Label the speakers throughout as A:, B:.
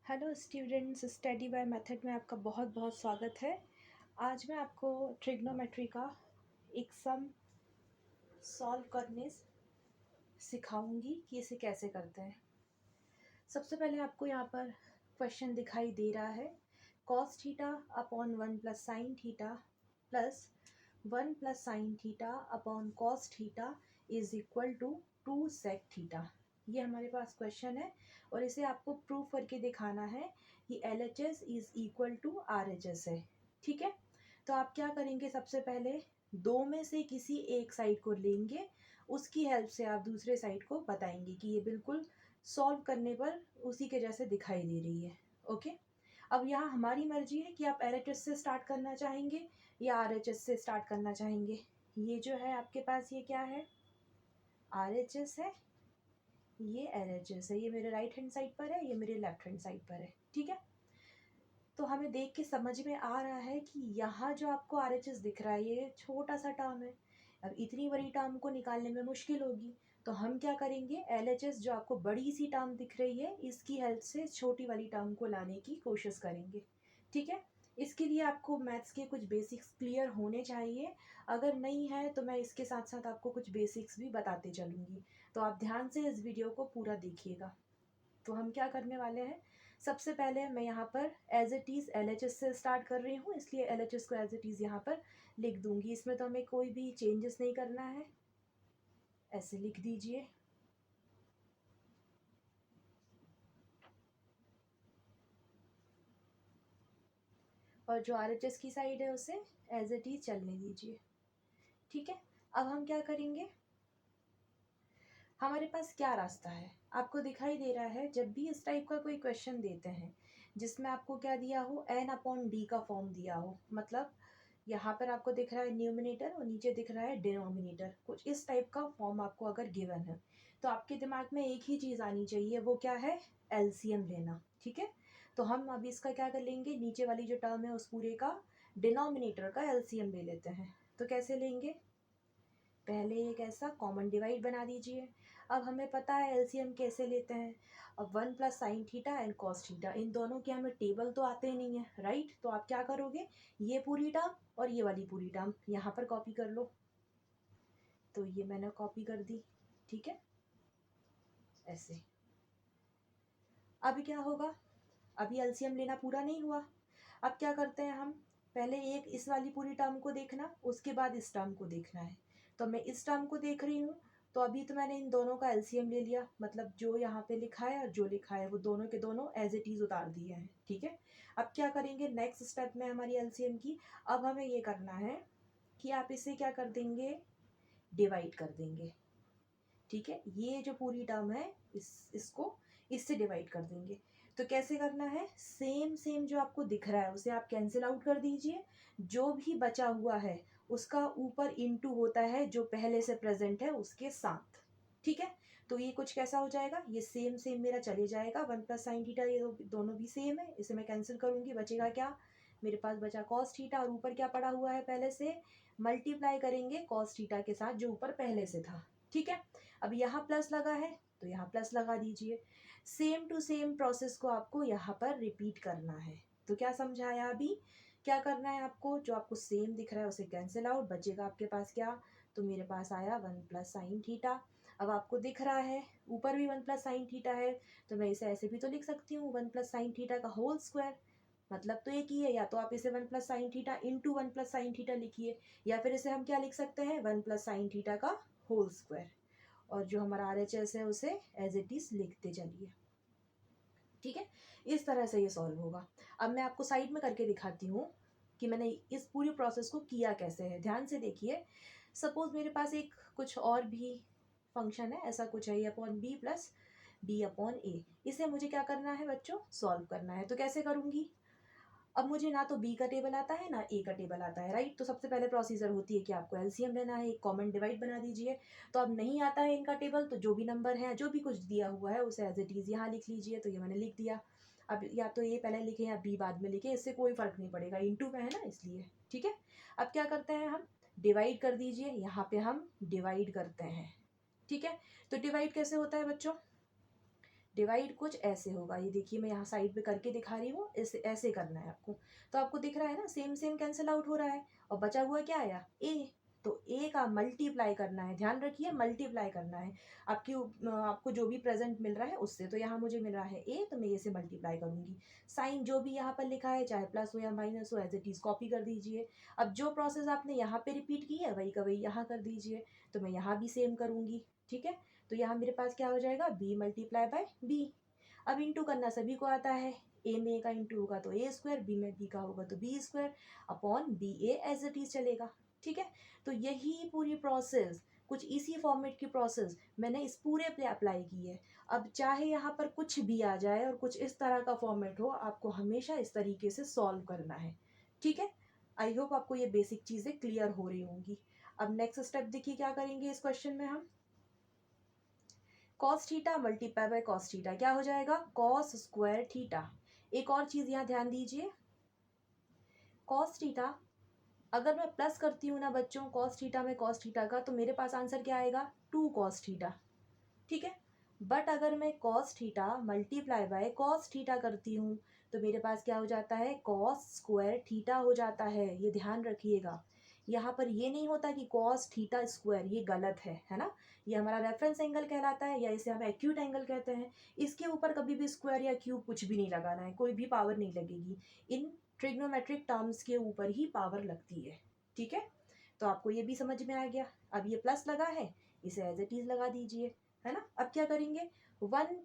A: Hello students, study by method में आपका बहुत बहुत स्वागत है। आज मैं आपको ट्रिग्नोमेट्री का एक सम सॉल्व करने सिखाऊंगी कि इसे कैसे करते हैं। सबसे पहले आपको यहाँ पर क्वेश्चन दिखाई दे रहा है, cos theta upon 1 plus sine theta plus 1 plus sine theta upon cos theta is equal to 2 sec theta. ये हमारे पास क्वेश्चन है और इसे आपको प्रूफ करके दिखाना है कि LHS is equal to RHS है। ठीक है, तो आप क्या करेंगे, सबसे पहले दो में से किसी एक साइड को लेंगे, उसकी हेल्प से आप दूसरे साइड को बताएंगे कि ये बिल्कुल सॉल्व करने पर उसी के जैसे दिखाई दे रही है। ओके, अब यहाँ हमारी मर्जी है कि आप LHS से स्टार्ट करना चाहेंगे या RHS से स्टार्ट करना चाहेंगे। ये जो है आपके पास, ये क्या है, RHS है, ये LHS है। ये मेरे राइट हैंड साइड पर है, ये मेरे लेफ्ट हैंड साइड पर है। ठीक है, तो हमें देख के समझ में आ रहा है कि यहाँ जो आपको RHS दिख रहा है ये छोटा सा टर्म है। अब इतनी बड़ी टर्म को निकालने में मुश्किल होगी, तो हम क्या करेंगे, LHS जो आपको बड़ी सी टर्म दिख रही है इसकी हेल्प से छोटी वाली टर्म को लाने की कोशिश करेंगे। ठीक है, इसके लिए आपको मैथ्स के कुछ बेसिक्स क्लियर होने चाहिए। अगर नहीं है तो मैं इसके साथ साथ आपको कुछ बेसिक्स भी बताते चलूँगी, तो आप ध्यान से इस वीडियो को पूरा देखिएगा। तो हम क्या करने वाले हैं, सबसे पहले मैं यहाँ पर एज इट इज़ LHS से स्टार्ट कर रही हूँ, इसलिए LHS को एज इट इज़ यहाँ पर लिख दूंगी। इसमें तो हमें कोई भी चेंजेस नहीं करना है, ऐसे लिख दीजिए। और जो RHS की साइड है उसे एज इट इज़ चलने दीजिए। ठीक है, अब हम क्या करेंगे, हमारे पास क्या रास्ता है, आपको दिखाई दे रहा है जब भी इस टाइप का कोई क्वेश्चन देते हैं जिसमें आपको क्या दिया हो, n/d का फॉर्म दिया हो, मतलब यहाँ पर आपको दिख रहा है न्यूमिनेटर और नीचे दिख रहा है डिनोमिनेटर, कुछ इस टाइप का फॉर्म आपको अगर गिवन है तो आपके दिमाग में एक ही चीज़ आनी चाहिए, वो क्या है, LCM लेना। ठीक है, तो हम अभी इसका क्या कर लेंगे, नीचे वाली जो टर्म है उस पूरे का डिनोमिनेटर का LCM ले लेते हैं। तो कैसे लेंगे, पहले एक ऐसा कॉमन डिवाइड बना दीजिए। अब हमें पता है LCM कैसे लेते हैं। अब 1 plus sine theta and cos theta, इन दोनों के हमें टेबल तो आते ही नहीं है, राइट। तो आप क्या करोगे, ये पूरी टर्म और ये वाली पूरी टर्म यहाँ पर कॉपी कर लो। तो ये मैंने कॉपी कर दी। ठीक है, ऐसे। अभी क्या होगा, अभी LCM लेना पूरा नहीं हुआ। अब क्या करते हैं हम, पहले एक इस वाली पूरी टर्म को देखना, उसके बाद इस टर्म को देखना है। तो मैं इस टर्म को देख रही हूँ, तो अभी तो मैंने इन दोनों का LCM ले लिया, मतलब जो यहाँ पे लिखा है और जो लिखा है वो दोनों के दोनों एज इट इज उतार दिए हैं। ठीक है, अब क्या करेंगे नेक्स्ट स्टेप में हमारी LCM की, अब हमें ये करना है कि आप इसे क्या कर देंगे, डिवाइड कर देंगे। ठीक है, ये जो पूरी टर्म है इसको इससे डिवाइड कर देंगे। तो कैसे करना है, सेम सेम जो आपको दिख रहा है उसे आप कैंसिल आउट कर दीजिए, जो भी बचा हुआ है उसका ऊपर इनटू होता है जो पहले से प्रेजेंट है उसके साथ। ठीक है, तो ये कुछ कैसा हो जाएगा, ये सेम सेम मेरा चले जाएगा, 1 प्लस साइन थीटा, ये दोनों भी सेम है, इसे मैं कैंसिल करूंगी, बचेगा क्या, मेरे पास बचा कॉस थीटा और ऊपर क्या पड़ा हुआ है पहले से, मल्टीप्लाई करेंगे कॉस थीटा के साथ जो ऊपर पहले से था। ठीक है, अब यहाँ प्लस लगा है तो यहाँ प्लस लगा दीजिए। सेम टू सेम प्रोसेस को आपको यहाँ पर रिपीट करना है। तो क्या समझाया, अभी क्या करना है आपको, जो आपको सेम दिख रहा है उसे कैंसिल आउट, बचेगा आपके पास क्या, तो मेरे पास आया 1 प्लस साइन थीटा। अब आपको दिख रहा है ऊपर भी 1 प्लस साइन थीटा है, तो मैं इसे ऐसे भी तो लिख सकती हूँ 1 प्लस साइन थीटा का होल स्क्वायर, मतलब तो एक ही है, या तो आप इसे 1 plus sine theta into 1 plus sine theta लिखिए, या फिर इसे हम क्या लिख सकते हैं, 1 प्लस साइन थीटा का होल स्क्वायर, और जो हमारा RHS है उसे एज इट इज लिखते चलिए। ठीक है, इस तरह से ये सॉल्व होगा। अब मैं आपको साइड में करके दिखाती हूँ कि मैंने इस पूरी प्रोसेस को किया कैसे है, ध्यान से देखिए। सपोज मेरे पास एक कुछ और भी फंक्शन है, ऐसा कुछ है, A/B प्लस B/A, इसे मुझे क्या करना है बच्चों, सॉल्व करना है। तो कैसे करूँगी, अब मुझे ना तो B का टेबल आता है ना A का टेबल आता है, राइट। तो सबसे पहले प्रोसीजर होती है कि आपको LCM लेना है, एक कॉमन डिवाइड बना दीजिए। तो अब नहीं आता है इनका टेबल, तो जो भी नंबर है, जो भी कुछ दिया हुआ है उसे एज इट इज़ यहाँ लिख लीजिए। तो ये मैंने लिख दिया। अब या तो A पहले लिखे या B बाद में लिखे, इससे कोई फ़र्क नहीं पड़ेगा, इंटू में है ना इसलिए। ठीक है, अब क्या करते हैं हम, डिवाइड कर दीजिए, यहाँ पे हम डिवाइड करते हैं। ठीक है, तो डिवाइड कैसे होता है बच्चों, डिवाइड कुछ ऐसे होगा, ये देखिए मैं यहाँ साइड पे करके दिखा रही हूँ, ऐसे ऐसे करना है आपको। तो आपको दिख रहा है ना, सेम सेम कैंसिल आउट हो रहा है, और बचा हुआ क्या आया, ए। तो ए का मल्टीप्लाई करना है, ध्यान रखिए मल्टीप्लाई करना है आपको जो भी प्रेजेंट मिल रहा है उससे। तो यहाँ मुझे मिल रहा है ए, तो मैं ए से मल्टीप्लाई करूंगी। साइन जो भी यहाँ पर लिखा है, चाहे प्लस हो या माइनस हो, एज इट इज कॉपी कर दीजिए। अब जो प्रोसेस आपने यहाँ पे रिपीट की है वही का वही यहाँ कर दीजिए। तो मैं यहाँ भी सेम करूंगी, ठीक है। तो यहाँ मेरे पास क्या हो जाएगा, बी मल्टीप्लाई बाय बी। अब इंटू करना सभी को आता है, ए में का इंटू होगा तो ए स्क्वायर, बी में बी का होगा तो b square upon b a, as it is चलेगा, ठीक है। तो यही पूरी प्रोसेस, कुछ इसी फॉर्मेट की प्रोसेस मैंने इस पूरे पे अप्लाई की है। अब चाहे यहाँ पर कुछ भी आ जाए और कुछ इस तरह का फॉर्मेट हो, आपको हमेशा इस तरीके से सॉल्व करना है, ठीक है। आई होप आपको ये बेसिक चीज़ें क्लियर हो रही होंगी। अब नेक्स्ट स्टेप देखिए क्या करेंगे इस क्वेश्चन में हम। Cos theta multiply by cos theta क्या हो जाएगा, कॉस स्क्वायर थीटा। एक और चीज यहाँ ध्यान दीजिए, कॉस थीटा अगर मैं प्लस करती हूँ ना बच्चों, कॉस थीटा में कॉस थीटा का, तो मेरे पास आंसर क्या आएगा, 2 कॉस थीटा, ठीक है। बट अगर मैं cos theta multiply by cos theta करती हूँ, तो मेरे पास क्या हो जाता है, कॉस स्क्वायर थीटा हो जाता है। ये ध्यान रखिएगा, यहाँ पर ये नहीं होता कि कॉस थीटा स्क्वायर, ये गलत है ना। ये हमारा रेफरेंस एंगल कहलाता है, या इसे हम एक्यूट एंगल कहते हैं। इसके ऊपर कभी भी स्क्वायर या क्यूब कुछ भी नहीं लगाना है, कोई भी पावर नहीं लगेगी। इन ट्रिग्नोमेट्रिक टर्म्स के ऊपर ही पावर लगती है, ठीक है। तो आपको ये भी समझ में आ गया। अब ये प्लस लगा है, इसे एज इट इज लगा दीजिए, है ना। अब क्या करेंगे, 1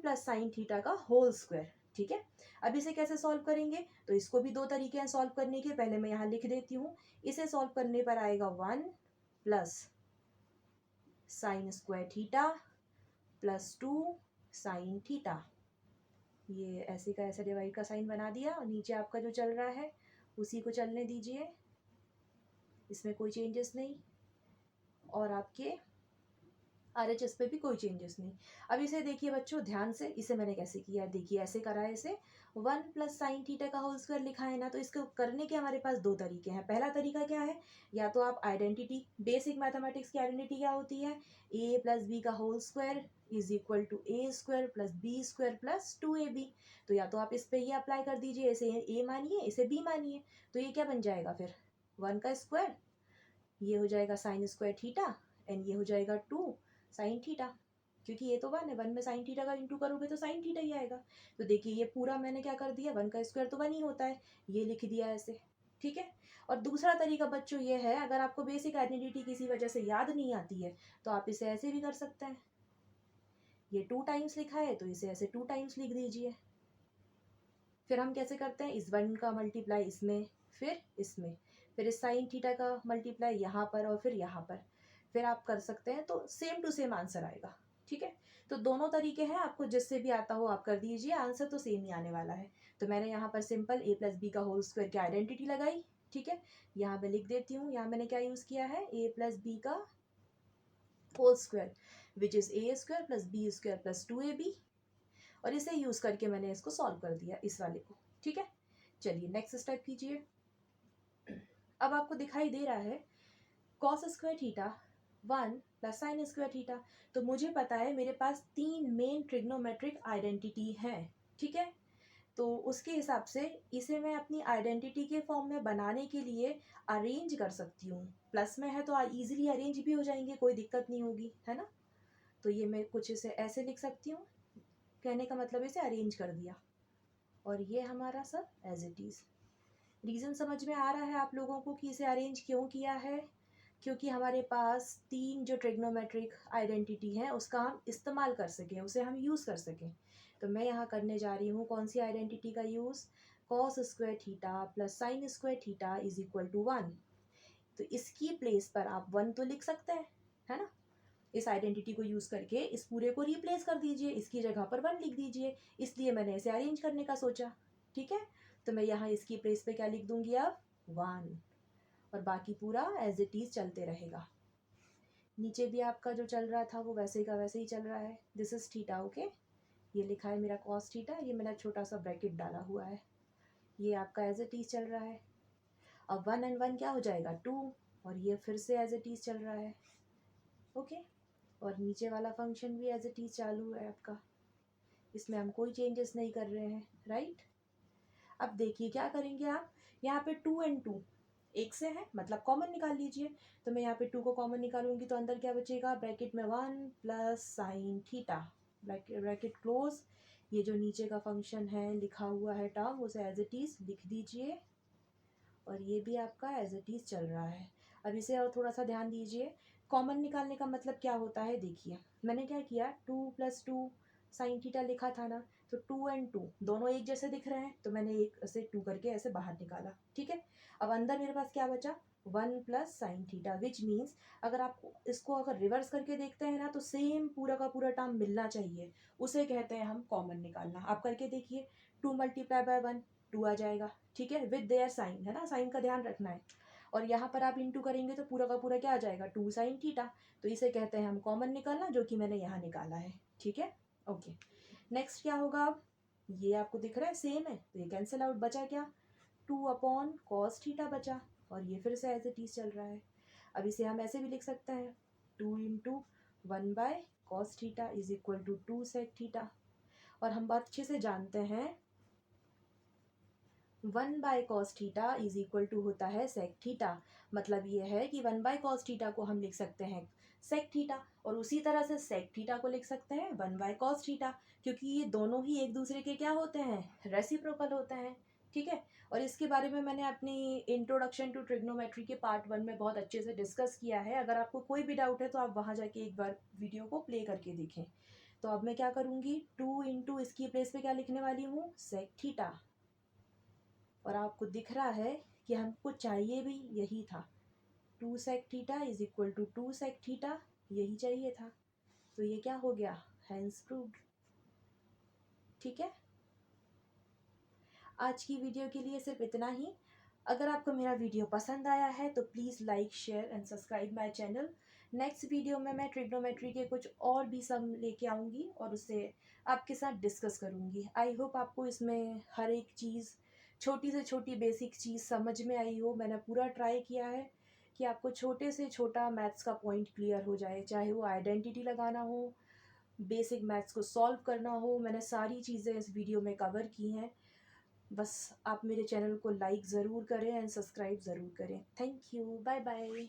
A: प्लस थीटा का होल स्क्वायर, ठीक है। अब इसे कैसे सॉल्व करेंगे, तो इसको भी दो तरीके हैं सॉल्व करने के, पहले मैं यहाँ लिख देती हूँ। इसे सॉल्व करने पर आएगा 1 plus sin² theta plus 2 sin theta. ये ऐसे का ऐसा डिवाइड का साइन बना दिया, और नीचे आपका जो चल रहा है उसी को चलने दीजिए, इसमें कोई चेंजेस नहीं, और आपके RHS पे भी कोई चेंजेस नहीं। अब इसे देखिए बच्चों ध्यान से, इसे मैंने कैसे किया है, देखिए ऐसे करा है इसे, 1 प्लस sin थीटा का होल स्क्वायर लिखा है ना। तो इसको करने के हमारे पास दो तरीके हैं। पहला तरीका क्या है, या तो आप आइडेंटिटी, बेसिक मैथमेटिक्स की आइडेंटिटी क्या होती है, a प्लस बी का whole square is equal to a square plus b square plus 2ab। तो या तो आप इस पे ये अप्लाई कर दीजिए, इसे a मानिए इसे b मानिए। तो ये क्या बन जाएगा फिर, 1 का स्क्वायर, ये हो जाएगा sin² थीटा, एंड ये हो जाएगा 2 sin थीटा। क्योंकि ये तो 1 है, 1 में sin थीटा का इंटू करोगे तो sin थीटा ही आएगा। तो देखिए ये पूरा मैंने क्या कर दिया, 1 का स्क्वायर तो 1 ही होता है, ये लिख दिया ऐसे, ठीक है। और दूसरा तरीका बच्चों ये है, अगर आपको बेसिक आइडेंटिटी किसी वजह से याद नहीं आती है, तो आप इसे ऐसे भी कर सकते हैं। ये 2 टाइम्स लिखा है तो इसे ऐसे 2 टाइम्स लिख दीजिए। फिर हम कैसे करते हैं, इस 1 का मल्टीप्लाई इसमें, फिर इसमें, फिर इस sin थीटा का मल्टीप्लाई यहाँ पर और फिर यहाँ पर, फिर आप कर सकते हैं, तो सेम टू सेम आंसर आएगा, ठीक है। तो दोनों तरीके हैं, आपको जिससे भी आता हो आप कर दीजिए, आंसर तो सेम ही आने वाला है। तो मैंने यहाँ पर सिंपल a प्लस बी का होल स्क्वायर की आइडेंटिटी लगाई, ठीक है। यहाँ मैं लिख देती हूँ, यहाँ मैंने क्या यूज़ किया है, a प्लस बी का whole square which is a square plus b square plus 2ab, और इसे यूज़ करके मैंने इसको सॉल्व कर दिया, इस वाले को, ठीक है। चलिए नेक्स्ट स्टेप कीजिए। अब आपको दिखाई दे रहा है cos² थीटा 1 प्लस sin²थीटा। तो मुझे पता है मेरे पास 3 मेन ट्रिग्नोमेट्रिक आइडेंटिटी हैं, ठीक है। तो उसके हिसाब से इसे मैं अपनी आइडेंटिटी के फॉर्म में बनाने के लिए अरेंज कर सकती हूँ। प्लस में है तो इजीली अरेंज भी हो जाएंगे, कोई दिक्कत नहीं होगी, है ना। तो ये मैं कुछ इसे ऐसे लिख सकती हूँ, कहने का मतलब इसे अरेंज कर दिया, और ये हमारा सब एज इट इज़। रीज़न समझ में आ रहा है आप लोगों को कि इसे अरेंज क्यों किया है, क्योंकि हमारे पास 3 जो ट्रिग्नोमेट्रिक आइडेंटिटी है उसका हम इस्तेमाल कर सकें, उसे हम यूज़ कर सकें। तो मैं यहाँ करने जा रही हूँ कौन सी आइडेंटिटी का use, cos² theta plus sin² theta is equal to 1। तो इसकी प्लेस पर आप 1 तो लिख सकते हैं, है ना। इस आइडेंटिटी को यूज़ करके इस पूरे को रिप्लेस कर दीजिए, इसकी जगह पर 1 लिख दीजिए, इसलिए मैंने इसे अरेंज करने का सोचा, ठीक है। तो मैं यहाँ इसकी प्लेस पे क्या लिख दूंगी अब, 1, और बाकी पूरा एज इट इज़ चलते रहेगा। नीचे भी आपका जो चल रहा था वो वैसे का वैसे ही चल रहा है, दिस इज़ थीटा, ओके। ये लिखा है मेरा cos थीटा, ये मेरा छोटा सा ब्रैकेट डाला हुआ है, ये आपका एज इट इज़ चल रहा है। अब 1 and 1 क्या हो जाएगा, 2, और ये फिर से एज इट इज़ चल रहा है, ओके। और नीचे वाला फंक्शन भी एज इट इज चालू है आपका, इसमें हम कोई चेंजेस नहीं कर रहे हैं, राइट। अब देखिए क्या करेंगे आप, यहाँ पे 2 एंड 2 एक से है, मतलब कॉमन निकाल लीजिए। तो मैं यहाँ पे 2 को कॉमन निकालूंगी तो अंदर क्या बचेगा, ब्रैकेट में 1 plus sine theta, bracket close. ये जो नीचे का फंक्शन है लिखा हुआ है टर्म, उसे एज इट इज लिख दीजिए, और ये भी आपका एज इट इज चल रहा है। अब इसे और थोड़ा सा ध्यान दीजिए, कॉमन निकालने का मतलब क्या होता है, देखिए मैंने क्या किया, 2 प्लस 2 साइन थीटा लिखा था ना, तो 2 एंड 2 दोनों एक जैसे दिख रहे हैं, तो मैंने एक से 2 करके ऐसे बाहर निकाला, ठीक है। अब अंदर मेरे पास क्या बचा, 1 plus sine theta, which means अगर आप इसको अगर रिवर्स करके देखते हैं ना, तो सेम पूरा का पूरा टर्म मिलना चाहिए, उसे कहते हैं हम कॉमन निकालना। आप करके देखिए, 2 मल्टीप्लाई बाय 1 2 आ जाएगा, ठीक है, विद देयर साइन, है ना, साइन का ध्यान रखना है। और यहाँ पर आप इंटू करेंगे तो पूरा का पूरा क्या आ जाएगा, 2 साइन थीटा, तो इसे कहते हैं हम कॉमन निकालना, जो कि मैंने यहाँ निकाला है, ठीक है। ओके, नेक्स्ट क्या होगा, अब ये आपको दिख रहा है सेम है, तो ये कैंसिल आउट, बचा क्या, 2 अपॉन कॉस थीटा बचा, और ये फिर से एज इट इज चल रहा है। अब इसे हम ऐसे भी लिख सकते हैं, 2 into 1 by cos theta is equal to 2 sec theta. और हम बात अच्छे से जानते हैं, 1 by cos theta is equal to होता है सेक थीटा, मतलब ये है कि 1 बाय कॉस थीटा को हम लिख सकते हैं सेक थीटा, और उसी तरह से सेक थीटा को लिख सकते हैं 1 बाय कॉस थीटा, क्योंकि ये दोनों ही एक दूसरे के क्या होते हैं, रेसिप्रोकल होते हैं, ठीक है। और इसके बारे में मैंने अपनी इंट्रोडक्शन टू ट्रिग्नोमेट्री के पार्ट 1 में बहुत अच्छे से डिस्कस किया है, अगर आपको कोई भी डाउट है तो आप वहाँ जाके एक बार वीडियो को प्ले करके देखें। तो अब मैं क्या करूँगी, 2 इंटू इसकी प्लेस पे क्या लिखने वाली हूँ, सेक थीटा, और आपको दिख रहा है कि हमको चाहिए भी यही था, 2 sec theta is equal to 2 sec theta, यही चाहिए था। तो ये क्या हो गया, हैंस प्रूव्ड, ठीक है। आज की वीडियो के लिए सिर्फ इतना ही। अगर आपको मेरा वीडियो पसंद आया है तो please like share and subscribe my channel. Next video में मैं ट्रिग्नोमेट्री के कुछ और भी सम लेके आऊँगी और उससे आपके साथ डिस्कस करूँगी। आई होप आपको इसमें हर एक चीज़, छोटी से छोटी बेसिक चीज़ समझ में आई हो। मैंने पूरा ट्राई किया है कि आपको छोटे से छोटा मैथ्स का पॉइंट क्लियर हो जाए, चाहे वो आइडेंटिटी लगाना हो, बेसिक मैथ्स को सॉल्व करना हो, मैंने सारी चीज़ें इस वीडियो में कवर की हैं। बस आप मेरे चैनल को लाइक ज़रूर करें एंड सब्सक्राइब ज़रूर करें। Thank you, bye bye.